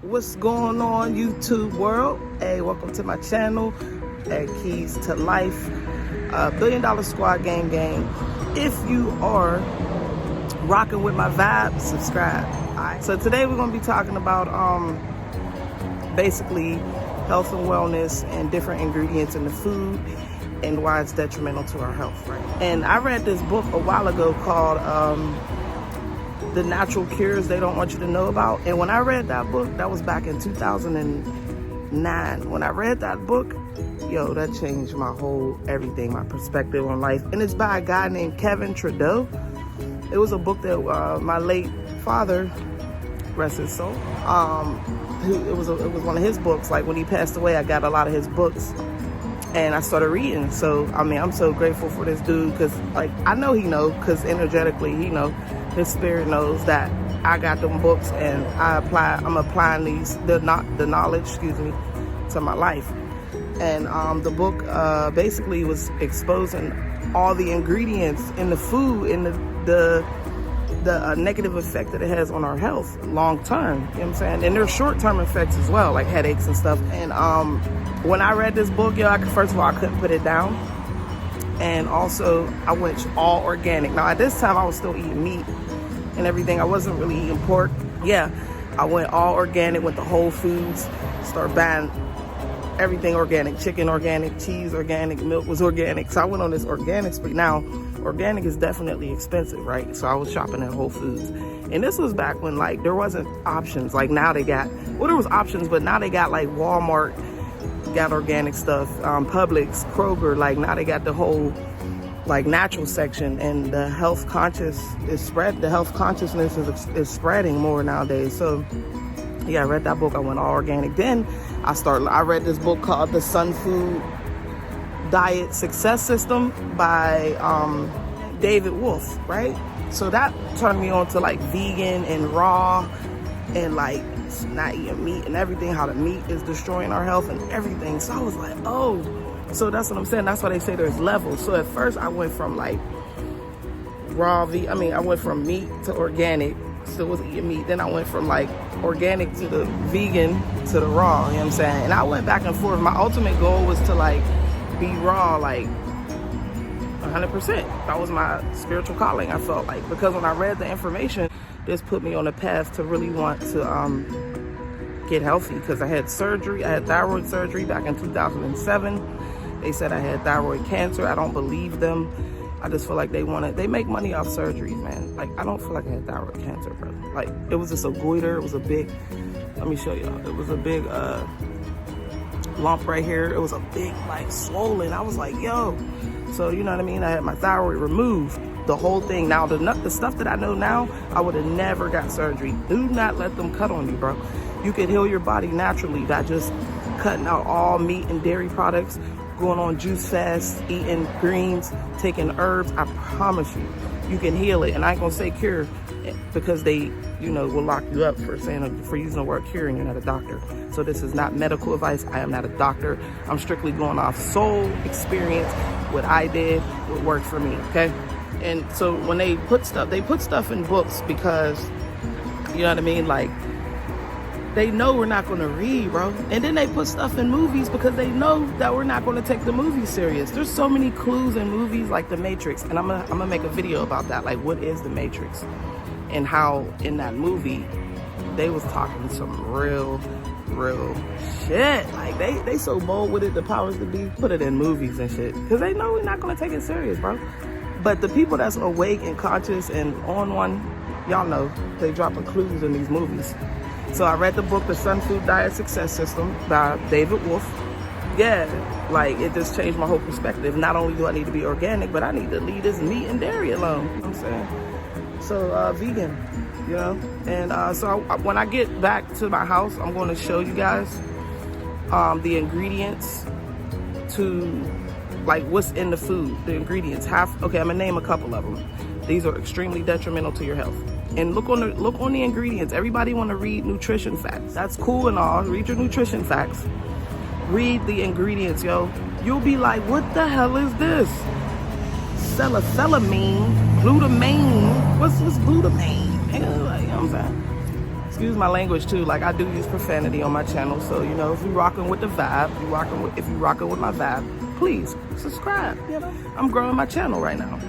What's going on, YouTube world? Hey, welcome to my channel at Keys to Life, $1 Billion Squad Gang. If you are rocking with my vibe, subscribe. Alright, so today we're going to be talking about basically health and wellness and different ingredients in the food and why it's detrimental to our health, right? And I read this book a while ago called The Natural Cures They Don't Want You to Know About. And when I read that book, that was back in 2009. When I read that book, yo, that changed my whole everything, my perspective on life. And it's by a guy named Kevin Trudeau. It was a book that my late father, rest his soul, it was one of his books. Like when he passed away, I got a lot of his books and I started reading. So, I mean, I'm so grateful for this dude because, like, I know he knows, because energetically he knows. His spirit knows that I got them books and I'm applying the knowledge, to my life. And the book basically was exposing all the ingredients in the food and the negative effect that it has on our health long term. You know what I'm saying? And there's short term effects as well, like headaches and stuff. And when I read this book, yo, first of all, I couldn't put it down. And also, I went all organic. Now, at this time, I was still eating meat and everything. I wasn't really eating pork. Yeah, I went all organic, went to Whole Foods, started buying everything organic. Chicken organic, cheese organic, milk was organic. So I went on this organic spree. Now, organic is definitely expensive, right? So I was shopping at Whole Foods. And this was back when, like, there wasn't options. Like, now they got, well, there was options, but now they got, like, Walmart got organic stuff, Publix, Kroger, like now they got the whole like natural section, and the health consciousness is spreading more nowadays. So yeah, I read that book, I went all organic. Then I read this book called The Sun Food Diet Success System by David Wolf, right? So that turned me on to like vegan and raw and like not eating meat and everything, how the meat is destroying our health and everything. So I was like, oh, so that's what I'm saying. That's why they say there's levels. So at first I went from like I went from meat to organic, still was eating meat. Then I went from like organic to the vegan to the raw, you know what I'm saying? And I went back and forth. My ultimate goal was to like be raw, like 100%. That was my spiritual calling, I felt like, because when I read the information, this put me on a path to really want to get healthy, because I had surgery. I had thyroid surgery back in 2007. They said I had thyroid cancer. I don't believe them. I just feel like they make money off surgeries, man. Like, I don't feel like I had thyroid cancer, bro. Like, it was just a goiter. It was a big, let me show y'all. It was a big lump right here. It was a big, like, swollen. I was like, yo. So, you know what I mean? I had my thyroid removed. The whole thing. Now, the stuff that I know now, I would have never got surgery. Do not let them cut on you, bro. You can heal your body naturally by just cutting out all meat and dairy products, going on juice fasts, eating greens, taking herbs. I promise you, you can heal it. And I ain't gonna say cure, because they, will lock you up for using the word cure, and you're not a doctor. So this is not medical advice. I am not a doctor. I'm strictly going off soul experience. What I did, what worked for me, okay? And so when they put stuff in books because, you know what I mean? Like, they know we're not going to read, bro. And then they put stuff in movies because they know that we're not going to take the movie serious. There's so many clues in movies like The Matrix. And I'm gonna make a video about that. Like, what is The Matrix? And how in that movie, they was talking some real shit. Like, they so bold with it, the powers that be, put it in movies and shit. Because they know we're not going to take it serious, bro. But the people that's awake and conscious and on one, y'all know, they dropping clues in these movies. So I read the book, The Sun Food Diet Success System by David Wolf. Yeah, like, it just changed my whole perspective. Not only do I need to be organic, but I need to leave this meat and dairy alone. You know what I'm saying? So vegan, And when I get back to my house, I'm going to show you guys the ingredients to, like, what's in the food, the ingredients. Okay, I'm gonna name a couple of them. These are extremely detrimental to your health. And look on the ingredients. Everybody want to read nutrition facts. That's cool and all. Read your nutrition facts. Read the ingredients, yo. You'll be like, what the hell is this? Glutamate. What's glutamate? You know what I'm saying? excuse my language too. Like, I do use profanity on my channel. So, you know, if you're rocking with the vibe, if you're rocking with my vibe, please subscribe. You know, I'm growing my channel right now.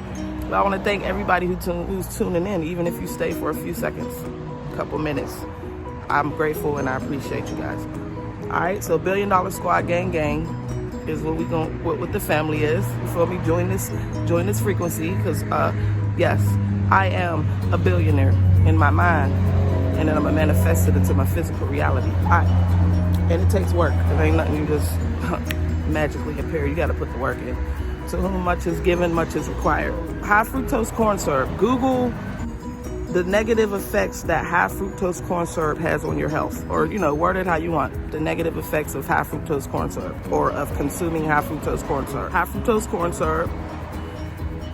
But I want to thank everybody who's tuning in, even if you stay for a few seconds, a couple minutes. I'm grateful and I appreciate you guys. All right, so $1 Billion Squad gang is what the family is. You feel me? Join this frequency, because yes, I am a billionaire in my mind, and then I'm gonna manifest it into my physical reality. All right, and it takes work. It ain't nothing you just magically appear. You got to put the work in. To whom much is given, much is required. High fructose corn syrup. Google the negative effects that high fructose corn syrup has on your health, or, you know, word it how you want. The negative effects of high fructose corn syrup, or of consuming high fructose corn syrup. High fructose corn syrup,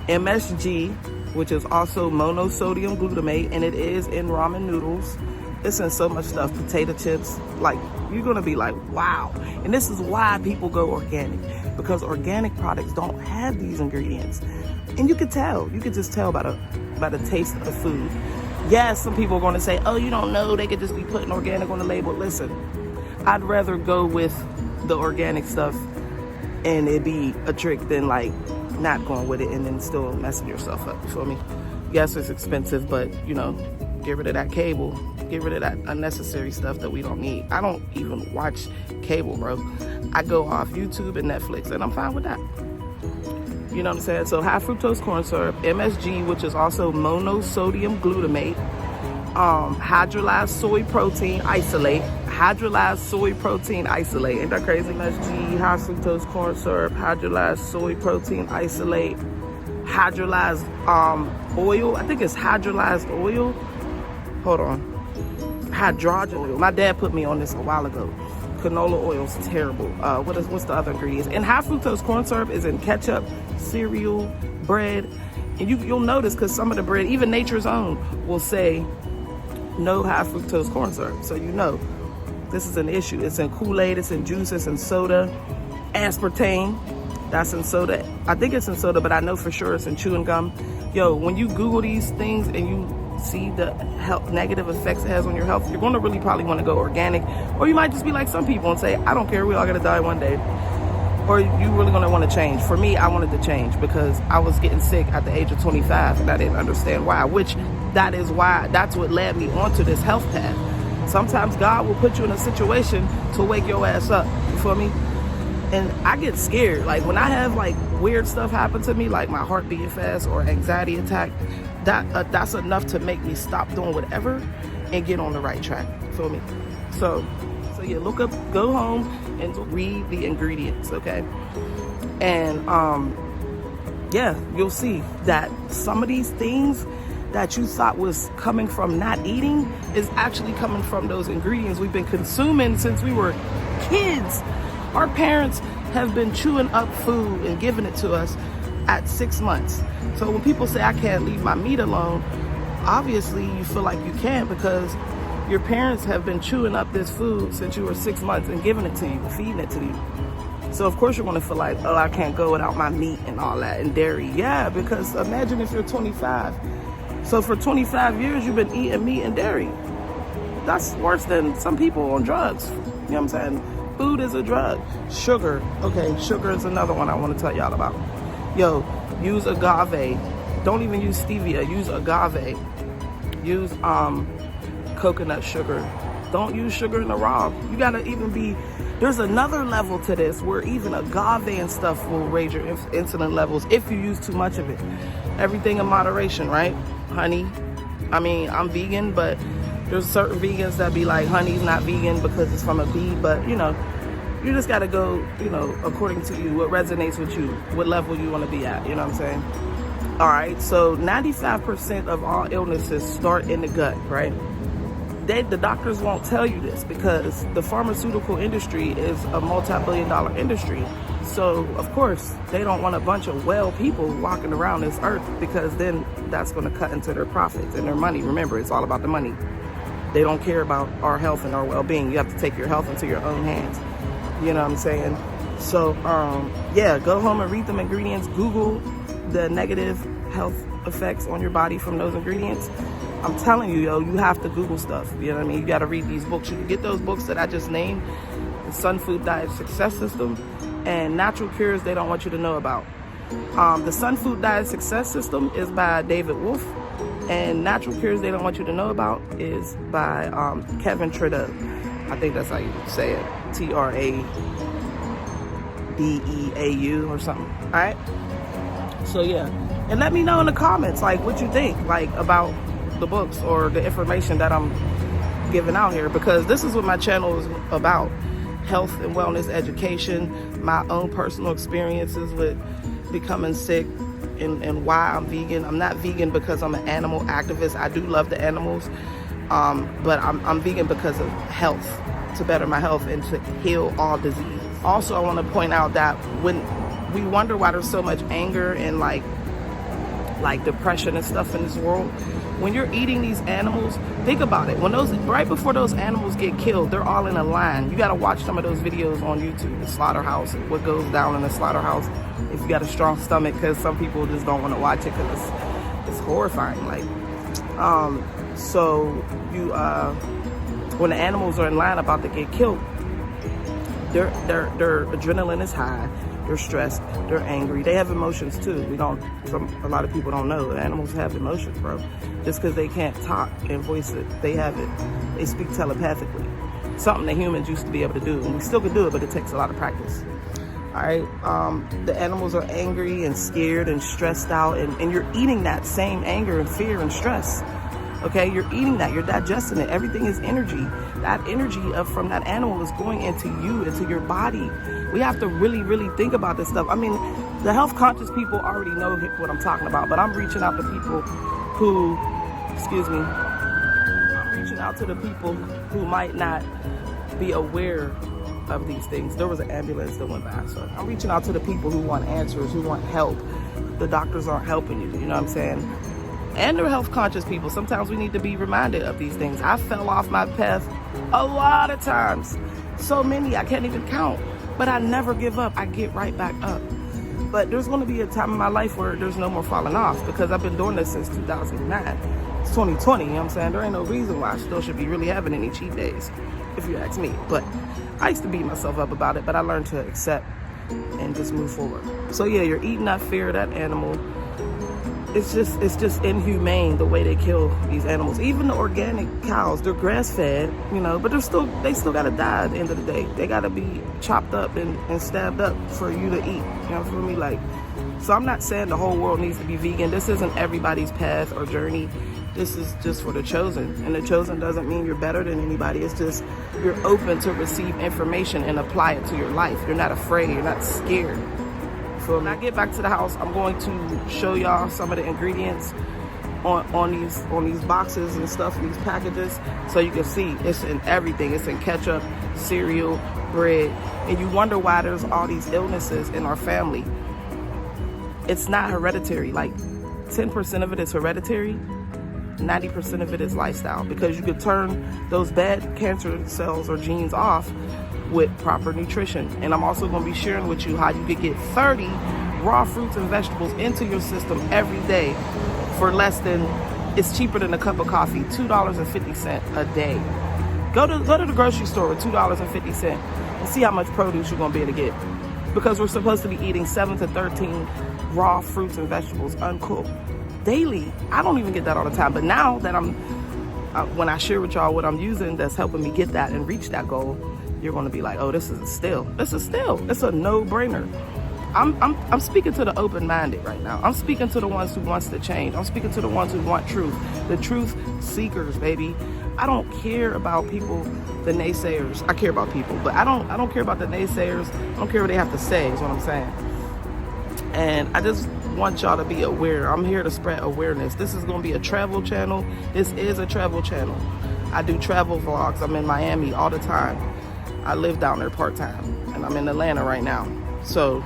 MSG, which is also monosodium glutamate, and it is in ramen noodles. It's in so much stuff, potato chips. Like, you're gonna be like, wow. And this is why people go organic, because organic products don't have these ingredients. And you could tell, you could just tell by the taste of the food. Yes, some people are gonna say, oh, you don't know, they could just be putting organic on the label. Listen, I'd rather go with the organic stuff and it be a trick than like not going with it and then still messing yourself up. You feel me? Yes, it's expensive, but you know, get rid of that cable. Get rid of that unnecessary stuff that we don't need. I don't even watch cable, bro. I go off YouTube and Netflix, and I'm fine with that. You know what I'm saying? So high fructose corn syrup, MSG, which is also monosodium glutamate, hydrolyzed soy protein isolate. Hydrolyzed soy protein isolate. Ain't that crazy? MSG, high fructose corn syrup, hydrolyzed soy protein isolate, hydrolyzed oil. I think it's hydrolyzed oil. Hold on. Hydrogen oil. My dad put me on this a while ago. Canola oil is terrible. What's the other ingredients? And high fructose corn syrup is in ketchup, cereal, bread. And you'll notice, because some of the bread, even Nature's Own, will say no high fructose corn syrup. So you know this is an issue. It's in Kool-Aid, it's in juice, it's in soda. Aspartame, that's in soda. I think it's in soda, but I know for sure it's in chewing gum. Yo, when you Google these things and you see the negative effects it has on your health, you're going to really probably want to go organic, or you might just be like some people and say, I don't care, we all gonna die one day. Or you really going to want to change. For me, I wanted to change because I was getting sick at the age of 25 and I didn't understand why, that's what led me onto this health path. Sometimes God will put you in a situation to wake your ass up, you feel me? And I get scared. Like, when I have like weird stuff happen to me, like my heart beating fast or anxiety attack, that's enough to make me stop doing whatever and get on the right track. Feel me? So yeah, look up, go home and read the ingredients, okay? And yeah, you'll see that some of these things that you thought was coming from not eating is actually coming from those ingredients we've been consuming since we were kids. Our parents have been chewing up food and giving it to us at 6 months. So when people say I can't leave my meat alone, obviously you feel like you can't, because your parents have been chewing up this food since you were 6 months and giving it to you, feeding it to you. So of course you're going to feel like, oh, I can't go without my meat and all that, and dairy. Yeah, because imagine if you're 25. So for 25 years you've been eating meat and dairy. That's worse than some people on drugs. You know what I'm saying? Food is a drug. Sugar. Okay, sugar is another one I want to tell y'all about. Yo, use agave. Don't even use stevia. Use agave. Use coconut sugar. Don't use sugar in the raw. You gotta even be, there's another level to this where even agave and stuff will raise your insulin levels if you use too much of it. Everything in moderation, right? Honey. I mean, I'm vegan, but there's certain vegans that be like, honey's not vegan because it's from a bee, but you know, you just gotta go, you know, according to you, what resonates with you, what level you wanna be at, you know what I'm saying? All right, so 95% of all illnesses start in the gut, right? The doctors won't tell you this because the pharmaceutical industry is a multi-billion-dollar industry. So, of course, they don't want a bunch of well people walking around this earth, because then that's gonna cut into their profits and their money. Remember, it's all about the money. They don't care about our health and our well-being. You have to take your health into your own hands. You know what I'm saying? So, yeah, go home and read them ingredients. Google the negative health effects on your body from those ingredients. I'm telling you, yo, you have to Google stuff. You know what I mean? You got to read these books. You can get those books that I just named, the Sun Food Diet Success System and Natural Cures They Don't Want You to Know About. The Sun Food Diet Success System is by David Wolfe, and Natural Cures They Don't Want You to Know About is by Kevin Trudeau. I think that's how you say it, Tradeau or something. All right. So yeah, and let me know in the comments like what you think like about the books or the information that I'm giving out here, because this is what my channel is about: health and wellness education, my own personal experiences with becoming sick, and why I'm vegan. I'm not vegan because I'm an animal activist. I do love the animals, but I'm vegan because of health, to better my health and to heal all diseases. Also, I want to point out that when we wonder why there's so much anger and like depression and stuff in this world, when you're eating these animals, think about it. When those, right before those animals get killed, they're all in a line. You got to watch some of those videos on YouTube, the slaughterhouse, what goes down in the slaughterhouse, if you got a strong stomach, because some people just don't want to watch it because it's horrifying. Like, so you, when the animals are in line about to get killed, their adrenaline is high. They're stressed, they're angry, they have emotions too. A lot of people don't know animals have emotions, bro. Just because they can't talk and voice it, they have it. They speak telepathically. Something that humans used to be able to do, and we still can do it, but it takes a lot of practice. All right, the animals are angry and scared and stressed out, and you're eating that same anger and fear and stress. Okay, you're eating that, you're digesting it. Everything is energy. That energy from that animal is going into you, into your body. We have to really, really think about this stuff. I mean, the health conscious people already know what I'm talking about, but I'm reaching out to people who, I'm reaching out to the people who might not be aware of these things. There was an ambulance that went by, so I'm reaching out to the people who want answers, who want help. The doctors aren't helping you, you know what I'm saying? And they're health conscious people. Sometimes we need to be reminded of these things. I fell off my path a lot of times. So many, I can't even count. But I never give up. I get right back up. But there's going to be a time in my life where there's no more falling off, because I've been doing this since 2009. It's 2020, you know what I'm saying? There ain't no reason why I still should be really having any cheat days, if you ask me. But I used to beat myself up about it, but I learned to accept and just move forward. So yeah, you're eating that fear, that animal. It's just inhumane the way they kill these animals. Even the organic cows, they're grass fed, you know, but they still gotta die at the end of the day. They gotta be chopped up and stabbed up for you to eat. You know, for me, like, so I'm not saying the whole world needs to be vegan. This isn't everybody's path or journey. This is just for the chosen. And the chosen doesn't mean you're better than anybody. It's just you're open to receive information and apply it to your life. You're not afraid, you're not scared. So when I get back to the house, I'm going to show y'all some of the ingredients on these boxes and stuff, these packages, so you can see it's in everything. It's in ketchup, cereal, bread, and you wonder why there's all these illnesses in our family. It's not hereditary. Like 10% of it is hereditary, 90% of it is lifestyle, because you could turn those bad cancer cells or genes off with proper nutrition. And I'm also going to be sharing with you how you could get 30 raw fruits and vegetables into your system every day for less than, it's cheaper than a cup of coffee, $2.50 a day. Go to the grocery store with $2.50 and see how much produce you're going to be able to get, because we're supposed to be eating 7 to 13 raw fruits and vegetables uncooked daily. I don't even get that all the time, but now that when I share with y'all what I'm using that's helping me get that and reach that goal, you're going to be like, oh, this is still. It's a no-brainer. I'm speaking to the open-minded right now. I'm speaking to the ones who wants to change. I'm speaking to the ones who want truth. The truth seekers, baby. I don't care about people, the naysayers. I care about people, but I don't care about the naysayers. I don't care what they have to say, is what I'm saying. And I just want y'all to be aware. I'm here to spread awareness. This is going to be a travel channel. This is a travel channel. I do travel vlogs. I'm in Miami all the time. I live down there part-time, and I'm in Atlanta right now. So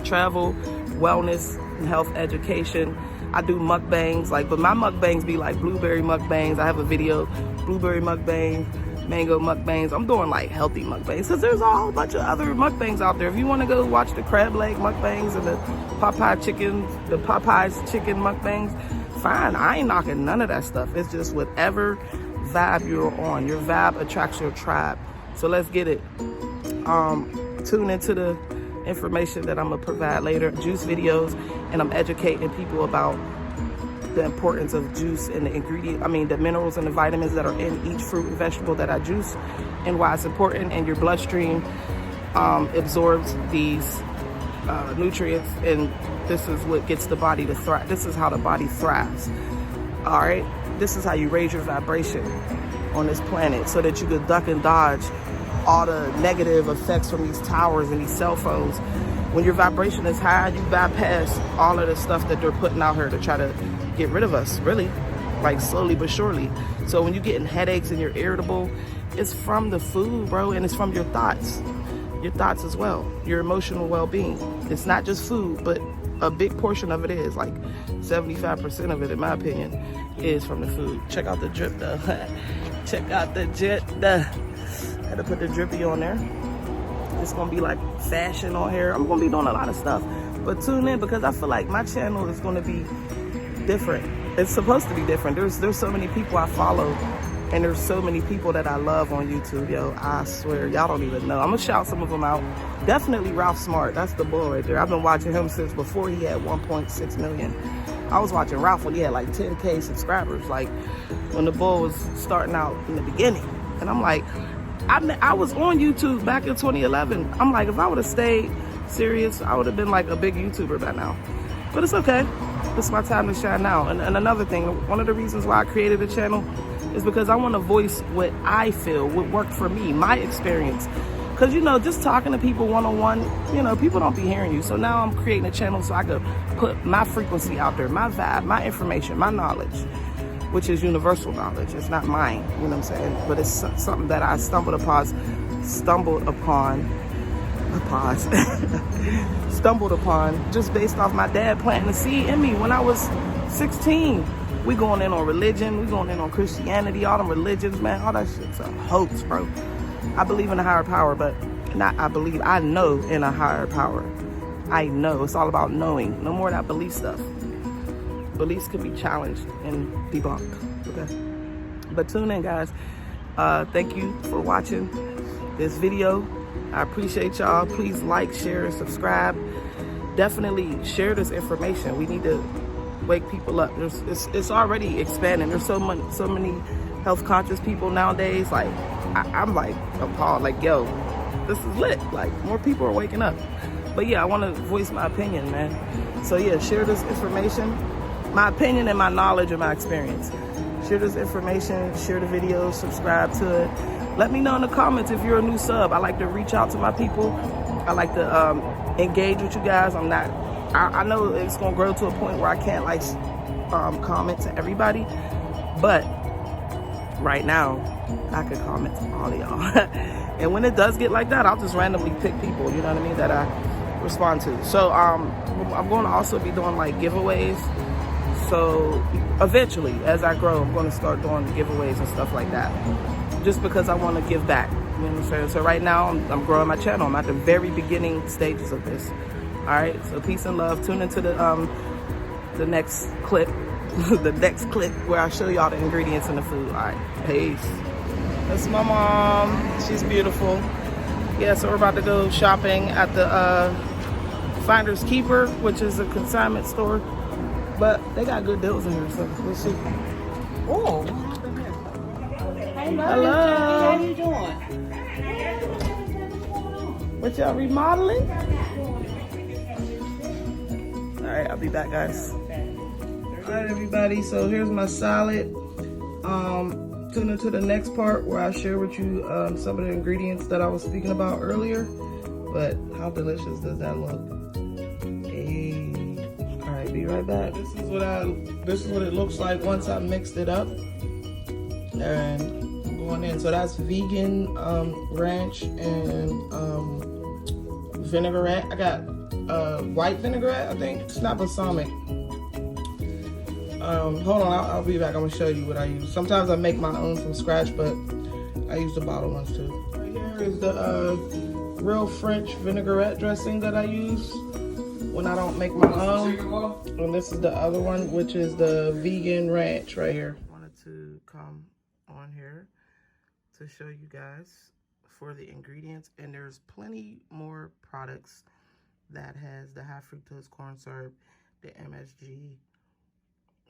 travel, wellness, and health education. I do mukbangs, but my mukbangs be like blueberry mukbangs. I have a video, blueberry mukbangs, mango mukbangs. I'm doing like healthy mukbangs, because there's a whole bunch of other mukbangs out there. If you want to go watch the crab leg mukbangs and the Popeye's chicken mukbangs, fine. I ain't knocking none of that stuff. It's just whatever vibe you're on. Your vibe attracts your tribe. So let's get it. Tune into the information that I'm gonna provide later, juice videos, and I'm educating people about the importance of juice and the the minerals and the vitamins that are in each fruit and vegetable that I juice, and why it's important. And your bloodstream absorbs these nutrients, and this is what gets the body to thrive. This is how the body thrives. All right, this is how you raise your vibration on this planet, so that you could duck and dodge all the negative effects from these towers and these cell phones. When your vibration is high, you bypass all of the stuff that they're putting out here to try to get rid of us, really, like slowly but surely. So when you're getting headaches and you're irritable, it's from the food, bro, and it's from your thoughts as well, your emotional well-being. It's not just food, but a big portion of it is, like 75% of it, in my opinion, is from the food. Check out the drip though. Check out the drip though. Had to put the drippy on there. It's gonna be like fashion on here. I'm gonna be doing a lot of stuff, but tune in, because I feel like my channel is gonna be different. It's supposed to be different. There's so many people I follow, and there's so many people that I love on YouTube, yo. I swear, y'all don't even know. I'm gonna shout some of them out. Definitely Ralph Smart. That's the bull right there. I've been watching him since before he had 1.6 million. I was watching Ralph when he had like 10K subscribers, like when the bull was starting out in the beginning. And I'm like, I was on YouTube back in 2011. I'm like, if I would have stayed serious, I would have been like a big YouTuber by now. But it's okay. It's my time to shine now. And another thing, one of the reasons why I created the channel is because I want to voice what I feel, what worked for me, my experience. Because, you know, just talking to people one-on-one, you know, people don't be hearing you. So now I'm creating a channel so I could put my frequency out there, my vibe, my information, my knowledge, which is universal knowledge. It's not mine, you know what I'm saying? But it's something that I stumbled upon just based off my dad planting a seed in me when I was 16. We going in on religion, we going in on Christianity, all them religions, man, all that shit's a hoax, bro. I believe in a higher power, but I know in a higher power. I know. It's all about knowing. No more of that belief stuff. Beliefs can be challenged and debunked, okay? But tune in, guys. Thank you for watching this video. I appreciate y'all. Please like, share, and subscribe. Definitely share this information. We need to wake people up. It's already expanding. There's so many health conscious people nowadays. Like, I'm like appalled. Like, yo, this is lit. Like, more people are waking up. But yeah, I want to voice my opinion, man. So yeah, share this information. My opinion and my knowledge and my experience. Share this information, share the videos, subscribe to it. Let me know in the comments if you're a new sub. I like to reach out to my people. I like to engage with you guys. I know it's gonna grow to a point where I can't like comment to everybody, but right now I can comment to all of y'all. And when it does get like that, I'll just randomly pick people, you know what I mean, that I respond to. So I'm going to also be doing like giveaways. So eventually, as I grow, I'm going to start doing giveaways and stuff like that, just because I want to give back. You know what I'm saying? So right now, I'm growing my channel. I'm at the very beginning stages of this. All right. So peace and love. Tune into the next clip, the next clip where I show y'all the ingredients in the food. All right. Peace. That's my mom. She's beautiful. Yeah. So we're about to go shopping at the Finders Keeper, which is a consignment store. But they got good deals in here, so we'll see. Oh. Hello. How you doing? What y'all remodeling? All right, I'll be back, guys. All right, everybody. So here's my salad. Tune into the next part where I share with you some of the ingredients that I was speaking about earlier. But how delicious does that look? Hey. All right, be right back. This is what it looks like once I mixed it up. And I'm going in. So that's vegan ranch and vinaigrette. I got white vinaigrette, I think. It's not balsamic. Hold on, I'll be back. I'm gonna show you what I use. Sometimes I make my own from scratch, but I use the bottle ones too. Right here is the real French vinaigrette dressing that I use. when I don't make my own. And this is the other one, which is the vegan ranch right here. I wanted to come on here to show you guys for the ingredients, and there's plenty more products that has the high fructose corn syrup, the MSG,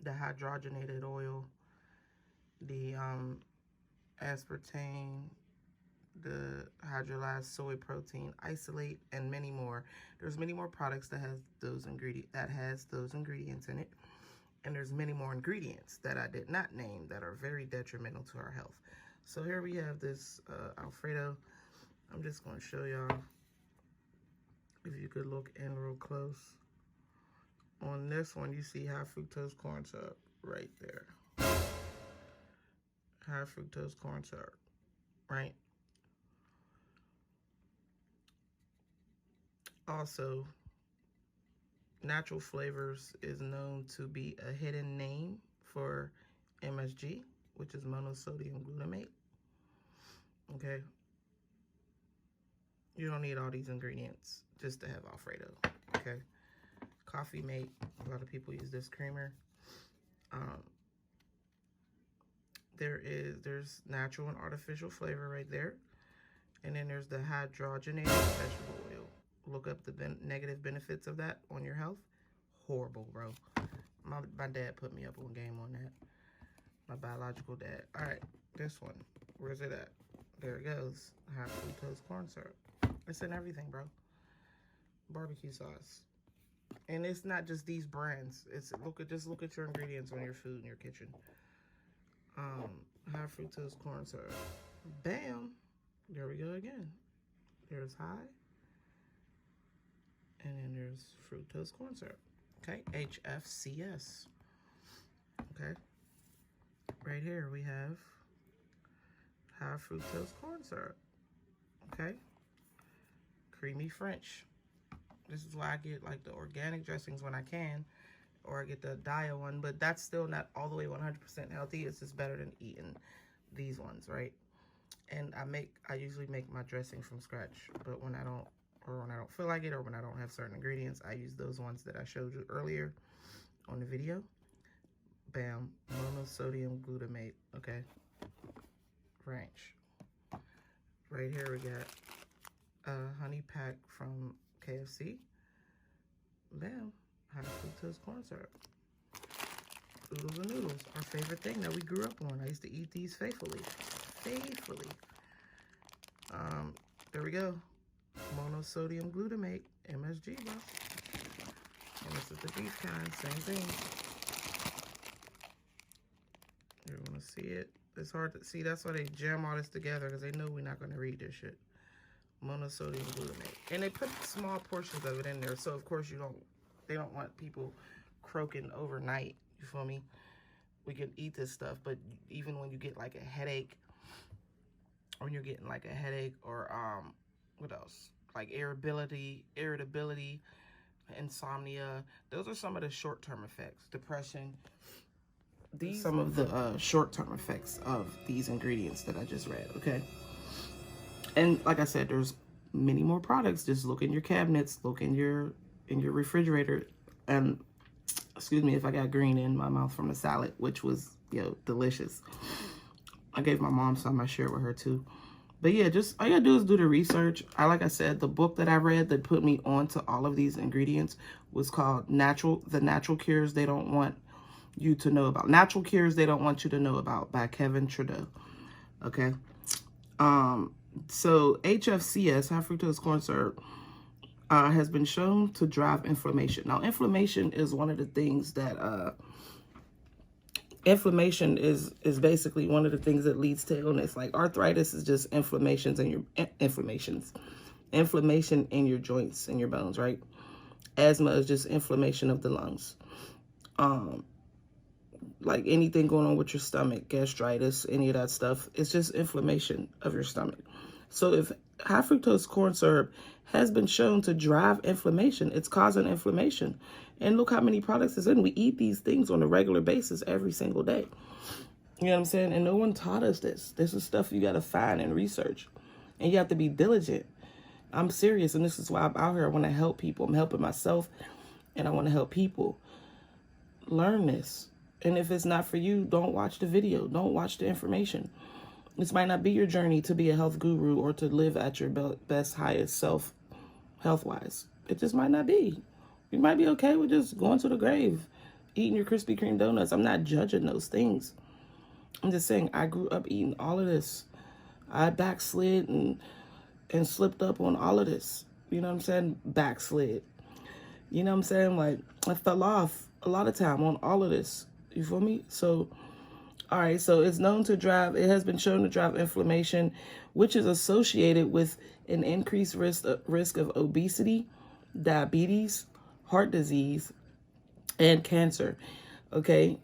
the hydrogenated oil, the aspartame, the hydrolyzed soy protein isolate, and many more. There's many more products that has those ingredients in it, and there's many more ingredients that I did not name that are very detrimental to our health. So here we have this Alfredo. I'm just going to show y'all, if you could look in real close. On this one, you see high fructose corn syrup right there. High fructose corn syrup, right? Also, Natural Flavors is known to be a hidden name for MSG, which is monosodium glutamate. Okay. You don't need all these ingredients just to have Alfredo. Okay. Coffee Mate, a lot of people use this creamer. There's natural and artificial flavor right there. And then there's the hydrogenated vegetable oil. Look up the negative benefits of that on your health. Horrible, bro. My dad put me up on game on that. My biological dad. All right, this one. Where's it at? There it goes. High fructose corn syrup. It's in everything, bro. Barbecue sauce. And it's not just these brands. It's just look at your ingredients on your food in your kitchen. High fructose corn syrup. Bam. There we go again. There's high. And then there's fructose corn syrup. Okay, HFCS. Okay. Right here we have high fructose corn syrup. Okay. Creamy French. This is why I get like the organic dressings when I can, or I get the diet one, but that's still not all the way 100% healthy. It's just better than eating these ones, right? And I usually make my dressing from scratch, but when I don't feel like it, or when I don't have certain ingredients, I use those ones that I showed you earlier on the video. Bam, monosodium glutamate, okay? Ranch. Right here we got a honey pack from KFC. Bam, high fructose corn syrup. Oodles and noodles, our favorite thing that we grew up on. I used to eat these faithfully. There we go. Monosodium glutamate, MSG, bro. And this is the beef kind, same thing. You want to see it? It's hard to see. That's why they jam all this together, because they know we're not going to read this shit. Monosodium glutamate. And they put small portions of it in there, so of course they don't want people croaking overnight. You feel me? We can eat this stuff, but even when you get like a headache, or what else? Like irritability, insomnia. Those are some of the short-term effects. Depression. These some of the short-term effects of these ingredients that I just read, okay? And like I said, there's many more products. Just look in your cabinets, look in your refrigerator. And excuse me if I got green in my mouth from the salad, which was, delicious. I gave my mom some. I shared with her too. But yeah, just all you gotta do is do the research. Like I said, the book that I read that put me onto all of these ingredients was called The Natural Cures They Don't Want You to Know About. Natural Cures They Don't Want You to Know About by Kevin Trudeau. Okay. So HFCS, high fructose corn syrup, has been shown to drive inflammation. Now, inflammation is one of the things that inflammation is basically one of the things that leads to illness. Like arthritis is just inflammation in your joints and your bones, right? Asthma is just inflammation of the lungs. Like anything going on with your stomach, gastritis, any of that stuff, it's just inflammation of your stomach. So if high fructose corn syrup has been shown to drive inflammation, it's causing inflammation. And look how many products is in. We eat these things on a regular basis every single day. You know what I'm saying? And no one taught us this. This is stuff you got to find and research. And you have to be diligent. I'm serious, and this is why I'm out here. I want to help people. I'm helping myself, and I want to help people learn this. And if it's not for you, don't watch the video. Don't watch the information. This might not be your journey to be a health guru or to live at your best, highest self, health-wise. It just might not be. You might be okay with just going to the grave, eating your Krispy Kreme donuts. I'm not judging those things. I'm just saying I grew up eating all of this. I backslid and slipped up on all of this. You know what I'm saying? Backslid. You know what I'm saying? Like, I fell off a lot of time on all of this. You feel me? So, all right. So it has been shown to drive inflammation, which is associated with an increased risk of obesity, diabetes, heart disease, and cancer. Okay.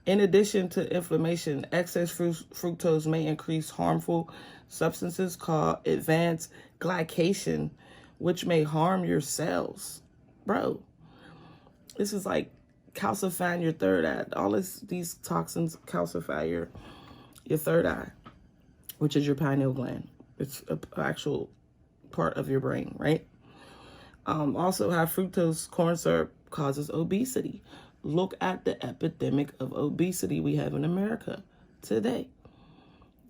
In addition to inflammation, excess fructose may increase harmful substances called advanced glycation, which may harm your cells. Bro, this is like calcifying your third eye. All these toxins calcify your third eye, which is your pineal gland. It's an actual part of your brain, right? Also, high fructose corn syrup causes obesity. Look at the epidemic of obesity we have in America today.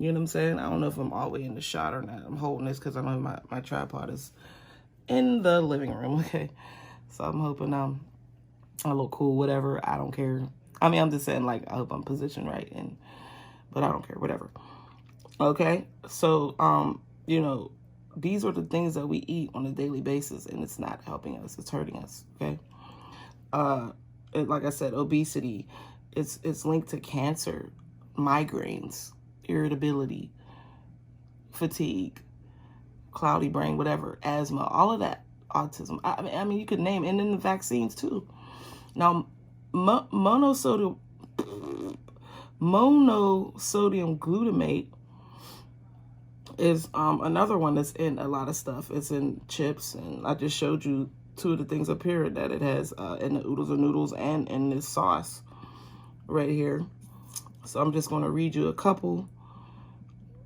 You know what I'm saying? I don't know if I'm all the way in the shot or not. I'm holding this because I know my tripod is in the living room, okay? So I'm hoping I look cool, whatever. I don't care. I mean, I'm just saying, like, I hope I'm positioned right, but I don't care, whatever. Okay? So, you know, these are the things that we eat on a daily basis, and it's not helping us. It's hurting us, okay? Like I said, obesity, it's linked to cancer, migraines, irritability, fatigue, cloudy brain, whatever, asthma, all of that, autism. I mean, you could name, and then the vaccines too. Now, monosodium glutamate is another one that's in a lot of stuff. It's in chips, and I just showed you two of the things up here that it has in the oodles of noodles and in this sauce right here. So I'm just going to read you a couple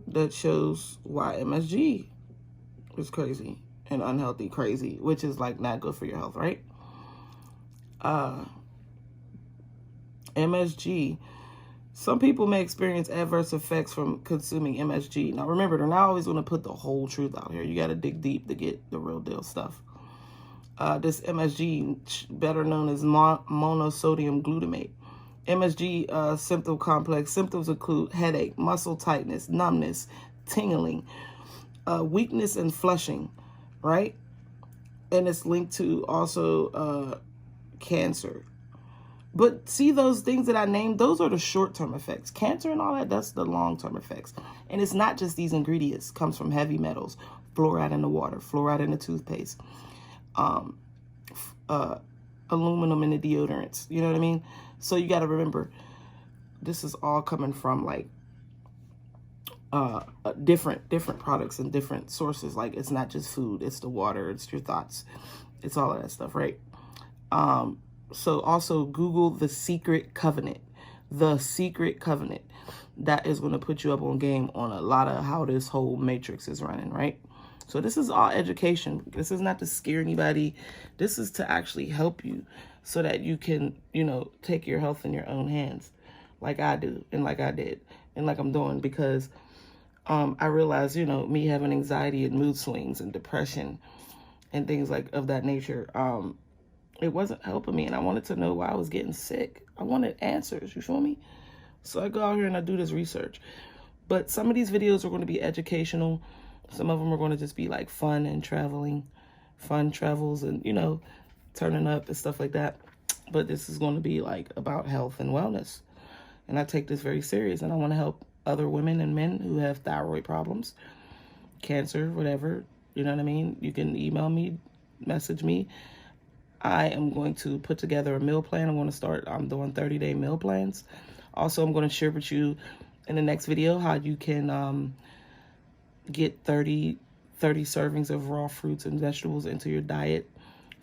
that shows why MSG is crazy and unhealthy crazy, which is like not good for your health, right? MSG. Some people may experience adverse effects from consuming MSG. Now remember, they're not always going to put the whole truth out here. You got to dig deep to get the real deal stuff. This MSG, better known as monosodium glutamate. MSG symptom complex. Symptoms include headache, muscle tightness, numbness, tingling, weakness and flushing, right? And it's linked to also cancer. But see those things that I named, those are the short-term effects. Cancer and all that, that's the long-term effects. And it's not just these ingredients. It comes from heavy metals, fluoride in the water, fluoride in the toothpaste, aluminum in the deodorants. You know what I mean? So you got to remember, this is all coming from like different products and different sources. Like, it's not just food, it's the water, it's your thoughts, it's all of that stuff, right? So also Google The Secret Covenant. The Secret Covenant. That is going to put you up on game on a lot of how this whole matrix is running, right? So this is all education. This is not to scare anybody. This is to actually help you so that you can, you know, take your health in your own hands like I do and like I did and like I'm doing, because I realized, you know, me having anxiety and mood swings and depression and things like of that nature, it wasn't helping me, and I wanted to know why I was getting sick. I wanted answers, you feel me? So I go out here and I do this research. But some of these videos are going to be educational. Some of them are going to just be like fun and fun travels and, you know, turning up and stuff like that. But this is going to be like about health and wellness. And I take this very serious, and I want to help other women and men who have thyroid problems, cancer, whatever. You know what I mean? You can email me, message me. I am going to put together a meal plan. I'm doing 30-day meal plans. Also, I'm going to share with you in the next video how you can get 30 servings of raw fruits and vegetables into your diet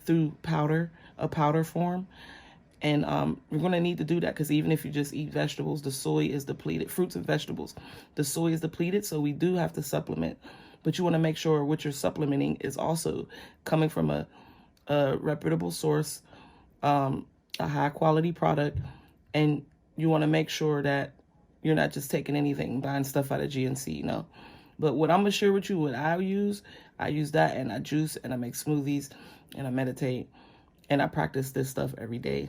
through a powder form. And we're going to need to do that because even if you just eat vegetables, the soy is depleted. Fruits and vegetables, the soy is depleted. So we do have to supplement But you want to make sure what you're supplementing is also coming from a reputable source, a high quality product, and you want to make sure that you're not just taking anything, buying stuff out of GNC, you know. But what I'm gonna share with you, what I use that, and I juice, and I make smoothies, and I meditate, and I practice this stuff every day.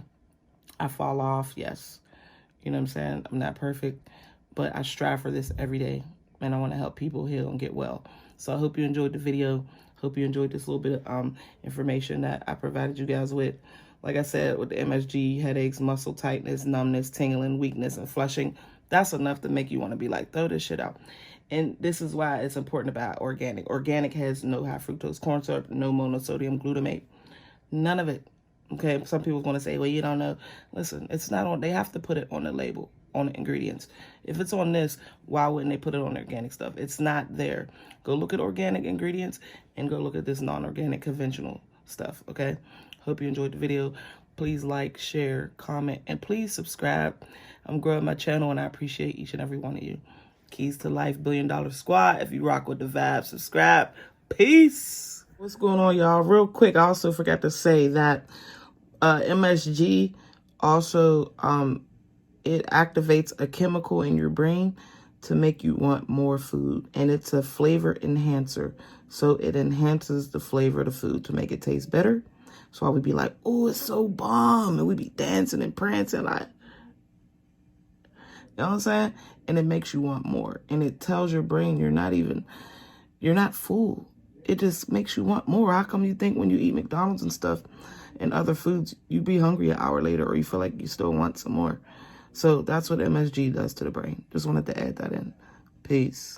I fall off, yes. You know what I'm saying? I'm not perfect, but I strive for this every day, and I want to help people heal and get well. So I hope you enjoyed the video. Hope you enjoyed this little bit of information that I provided you guys with. Like I said, with the MSG, headaches, muscle tightness, numbness, tingling, weakness, and flushing, that's enough to make you want to be like, throw this shit out. And this is why it's important about organic. Organic has no high fructose corn syrup, no monosodium glutamate, none of it. Okay, some people want to say, well, you don't know. Listen, it's not on, they have to put it on the label, on the ingredients. If it's on this, why wouldn't they put it on the organic stuff? It's not there. Go look at organic ingredients and go look at this non-organic conventional stuff, okay? Hope you enjoyed the video. Please like, share, comment, and please subscribe. I'm growing my channel, and I appreciate each and every one of you. Keys to Life, $1 Billion Squad. If you rock with the vibe, subscribe. Peace. What's going on, y'all? Real quick, I also forgot to say that MSG also, it activates a chemical in your brain to make you want more food. And it's a flavor enhancer. So it enhances the flavor of the food to make it taste better. So I would be like, oh, it's so bomb. And we'd be dancing and prancing like, you know what I'm saying? And it makes you want more. And it tells your brain you're not full. It just makes you want more. How come you think when you eat McDonald's and stuff and other foods, you be hungry an hour later or you feel like you still want some more? So that's what MSG does to the brain. Just wanted to add that in. Peace.